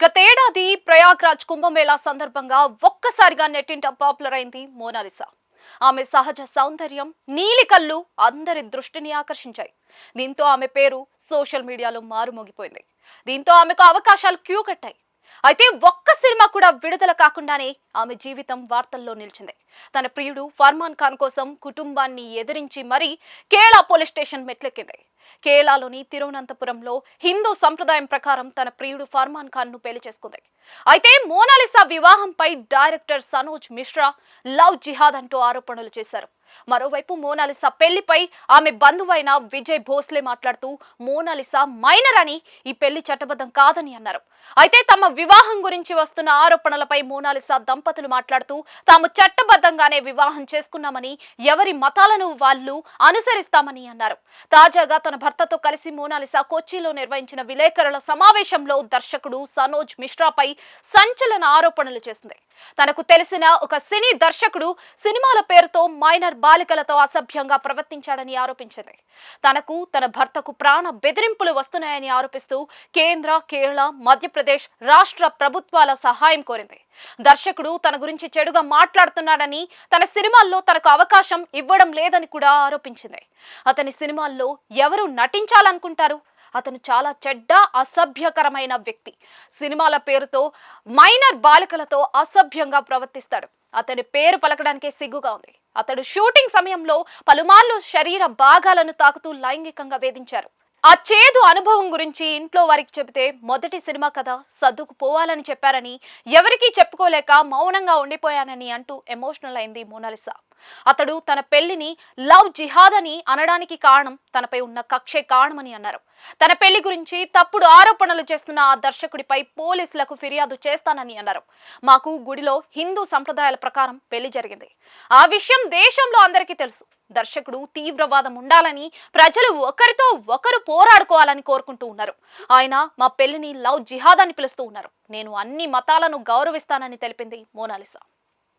గతేడాది ప్రయాగ్రాజ్ కుంభమేళా సందర్భంగా ఒక్కసారిగా నెట్టింట పాపులర్ అయింది మోనాలిసా. ఆమె సహజ సౌందర్యం, నీలి కళ్ళు అందరి దృష్టిని ఆకర్షించాయి. దీంతో ఆమె పేరు సోషల్ మీడియాలో మారుమోగిపోయింది. దీంతో ఆమెకు అవకాశాలు క్యూ కట్టాయి. అయితే ఒక్క సినిమా కూడా విడుదల కాకుండానే ఆమె జీవితం వార్తల్లో నిలిచింది. తన ప్రియుడు ఫర్మాన్ ఖాన్ కోసం కుటుంబాన్ని ఎదిరించి మరీ కేరళ పోలీస్ స్టేషన్ మెట్లెక్కింది. కేరళలోని తిరువనంతపురంలో హిందూ సంప్రదాయం ప్రకారం తన ప్రియుడు ఫర్మాన్ ఖాన్ ను పెళ్లి చేసుకుంది. అయితే మోనాలిసా వివాహంపై director Sanoj Mishra love jihad అంటూ ఆరోపణలు చేశారు. మరోవైపు మోనాలిసా పెళ్లిపై ఆమె బంధువైన విజయ్ భోస్లే మాట్లాడుతూ మోనాలిసా మైనర్ అని, ఈ పెళ్లి చట్టబద్ధం కాదని అన్నారు. అయితే తమ వివాహం గురించి వస్తున్న ఆరోపణలపై మోనాలిసా దంపతులు మాట్లాడుతూ తాము చట్టబద్ధంగానే వివాహం చేసుకున్నామని, ఎవరి మతాలను వాళ్ళు అనుసరిస్తామని అన్నారు. తాజాగా తన భర్తతో కలిసి మోనాలిసా కొచ్చిలో నిర్వహించిన విలేకరుల సమావేశంలో దర్శకుడు సనోజ్ మిశ్రాపై సంచలన ఆరోపణలు చేసింది. తనకు తెలిసిన ఒక సినీ దర్శకుడు సినిమాల పేరుతో మైనర్ బాలికలతో అసభ్యంగా ప్రవర్తించాడని ఆరోపించింది. తనకు తన భర్తకు ప్రాణ బెదిరింపులు వస్తున్నాయని ఆరోపిస్తూ కేంద్ర, కేరళ, మధ్యప్రదేశ్ రాష్ట్ర ప్రభుత్వాల సహాయం కోరింది. దర్శకుడు తన గురించి చెడుగా మాట్లాడుతున్నాడని, తన సినిమాల్లో తనకు అవకాశం ఇవ్వడం లేదని కూడా ఆరోపించింది. అతని సినిమాల్లో ఎవరు నటించాలనుకుంటారు? అతను చాలా చెడ్డ, అసభ్యకరమైన వ్యక్తి. సినిమాల పేరుతో మైనర్ బాలికలతో అసభ్యంగా ప్రవర్తిస్తాడు. అతని పేరు పలకడానికే సిగ్గుగా ఉంది. అతడు షూటింగ్ సమయంలో పలుమార్లు శరీర భాగాలను తాకుతూ లైంగికంగా వేధించారు. ఆ చేదు అనుభవం గురించి ఇంట్లో వారికి చెబితే మొదటి సినిమా కథ సర్దుకుపోవాలని చెప్పారని, ఎవరికీ చెప్పుకోలేక మౌనంగా ఉండిపోయానని అంటూ ఎమోషనల్ అయింది మోనాలిసా. అతడు తన పెళ్లిని లవ్ జిహాద్ అని అనడానికి కారణం తనపై ఉన్న కక్షే కారణమని అన్నారు. తన పెళ్లి గురించి తప్పుడు ఆరోపణలు చేస్తున్న ఆ దర్శకుడిపై పోలీసులకు ఫిర్యాదు చేస్తానని అన్నారు. మాకు గుడిలో హిందూ సంప్రదాయాల ప్రకారం పెళ్లి జరిగింది. ఆ విషయం దేశంలో అందరికీ తెలుసు. దర్శకుడు తీవ్రవాదం ఉండాలని, ప్రజలు ఒకరితో ఒకరు పోరాడుకోవాలని కోరుకుంటూ ఉన్నారు. ఆయన మా పెళ్లిని లవ్ జిహాద్ అని పిలుస్తూ ఉన్నారు. నేను అన్ని మతాలను గౌరవిస్తానని తెలిపింది మోనాలిసా.